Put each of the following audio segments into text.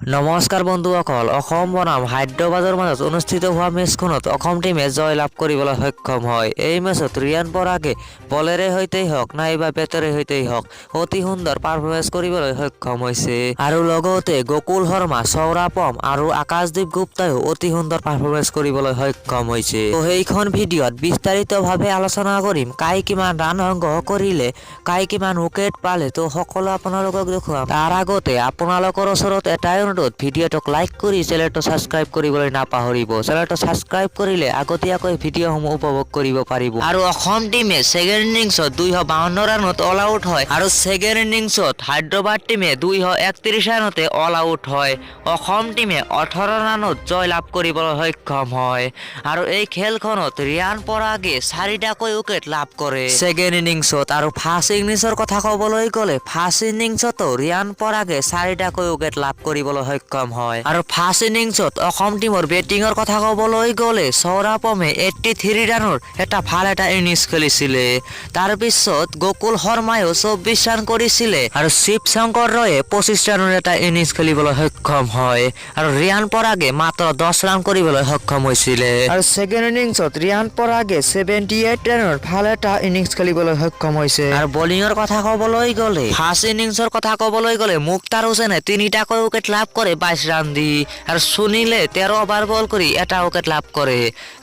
নমস্কাৰ বন্ধুসকল, অসম বনাম হায়দৰাবাদৰ মাজত অনুষ্ঠিত হোৱা মেচখনত অসম টিমে জয় লাভ কৰিবলৈ সক্ষম হয়। এই মেচত ৰিয়ান পৰাগে বলেৰে সৈতেই হওক নাইবা বেটৰে সৈতেই হওক অতি সুন্দৰ পাৰফৰ্মেঞ্চ কৰিবলৈ সক্ষম হৈছে আৰু লগতে গকুল শৰ্মা, সৌৰাপম আৰু আকাশদ্বীপ গুপ্তায়ো অতি সুন্দৰ পাৰফৰ্মেঞ্চ কৰিবলৈ সক্ষম হৈছে। তো সেইখন ভিডিঅ'ত বিস্তাৰিতভাৱে আলোচনা কৰিম। কাই কিমান ৰান সংগ্ৰহ কৰিলে, কাই কিমান উইকেট পালে, তো সকলো আপোনালোকক দেখুৱাম। তাৰ আগতে আপোনালোকৰ ওচৰত এটাই ভিডিঅ'টোক লাইক কৰি চেনেলটো ছাবস্ক্ৰাইব কৰিবলৈ নাপাহৰিব। চেনেলটো ছাবস্ক্ৰাইব কৰিলে আগতীয়াকৈ ভিডিঅ'সমূহ উপভোগ কৰিব পাৰিব। আৰু অসম টিমে ছেকেণ্ড ইনিংছত 252 ৰানত অল আউট হয় আৰু ছেকেণ্ড ইনিংছত হায়দৰাবাদ টিমে 231 ৰানতে অল আউট হয়। অসম টিমে 18 ৰানত জয় লাভ কৰিবলৈ সক্ষম হয় আৰু এই খেলখনত ৰিয়ান পৰাগে 4টাকৈ উইকেট লাভ কৰে ছেকেণ্ড ইনিংছত। আৰু ফাৰ্ষ্ট ইনিংছৰ কথা ক'বলৈ গ'লে ফাৰ্ষ্ট ইনিংছতো ৰিয়ান পৰাগে 4টাকৈ উইকেট লাভ কৰিবলৈ সক্ষম হয়। আৰু ফাৰ্ষ্ট ইনিংছত অসম টিমৰ বেটিঙৰ কথা ক'বলৈ গ'লে সৌৰাপমে 83 ৰানৰ ভাল এটা ইনিংছ খেলিছিলে। তাৰপিছত গকুল শৰ্মায়ো 24 ৰান কৰিছিলে আৰু শিৱ শংকৰ ৰয়ে 25 ৰানৰ এটা ইনিংছ খেলিবলৈ সক্ষম হয় আৰু ৰিয়ান পৰাগে মাত্ৰ 10 ৰান কৰিবলৈ সক্ষম হৈছিলে। আৰু ছেকেণ্ড ইনিংছত ৰিয়ান পৰাগে 78 ৰানৰ ভাল এটা ইনিংছ খেলিবলৈ সক্ষম হৈছে। আৰু বলিঙৰ কথা ক'বলৈ গ'লে ফাৰ্ষ্ট ইনিংছৰ কথা ক'বলৈ গ'লে মুক্তাৰ হুছেইনে 3টাকৈ উইকেট লাভ কৰে 22 ৰান দি আৰু সুনীলে 13 অভাৰ বল কৰি 1টা উইকেট লাভ কৰে।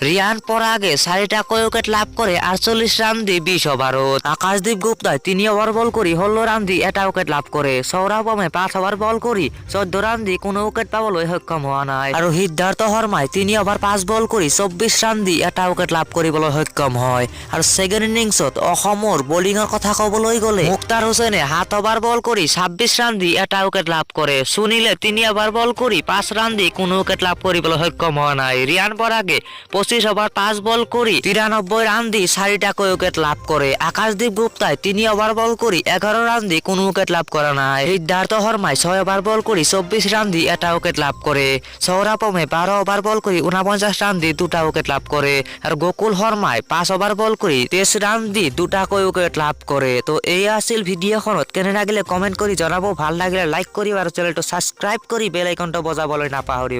ৰিয়ান পৰাগে 4টাকৈ উইকেট লাভ কৰে 48 ৰান দি 20 অভাৰত। আকাশদ্বীপ গুপ্তাই 3 অভাৰ বল কৰি 16 ৰান দি 1টা উইকেট লাভ কৰে। সৌৰাপমে 5 অভাৰ বল কৰি 14 ৰান দি কোনো উইকেট পাবলৈ সক্ষম হোৱা নাই আৰু সিদ্ধাৰ্থ শৰ্মাই 3 অভাৰ 5 বল কৰি 24 ৰান দি 1টা উইকেট লাভ কৰিবলৈ সক্ষম হয়। আৰু ছেকেণ্ড ইনিংছত অসমৰ বলিঙৰ কথা ক'বলৈ গ'লে মুক্তাৰ হুছেইনে 7 অভাৰ বল কৰি 26 ৰান দি 1টা উইকেট লাভ কৰে। সুনীলে 3 অভাৰ বল কৰি 5 ৰান দি কোনো উইকেট লাভ কৰিবলৈ সক্ষম হোৱা নাই। ৰিয়ান পৰাগে 25 অভাৰ 5 বল কৰি 93 ৰান দি 4টাকৈ উইকেট লাভ কৰে। আকাশদ্বীপ গুপ্তাই 3 অভাৰ বল কৰি 11 ৰান দি কোনো উইকেট লাভ কৰা নাই। সিদ্ধাৰ্থ শৰ্মাই 6 অভাৰ বল কৰি 24 ৰান দি 1টা উইকেট লাভ কৰে। সৌৰাপমে 12 অভাৰ বল কৰি 49 ৰান দি 2টা উইকেট লাভ কৰে আৰু গকুল শৰ্মাই 5 অভাৰ বল কৰি 23 ৰান দি 2টাকৈ উইকেট লাভ কৰে। তো এয়া আছিল ভিডিঅ'খনত। কেনে লাগিলে কমেণ্ট কৰি জনাব, ভাল লাগিলে লাইক কৰিব আৰু চেনেলটো ছাবস্ক্ৰাইব কৰি বেল আইকনটো বজাবলৈ নাপাহৰিব।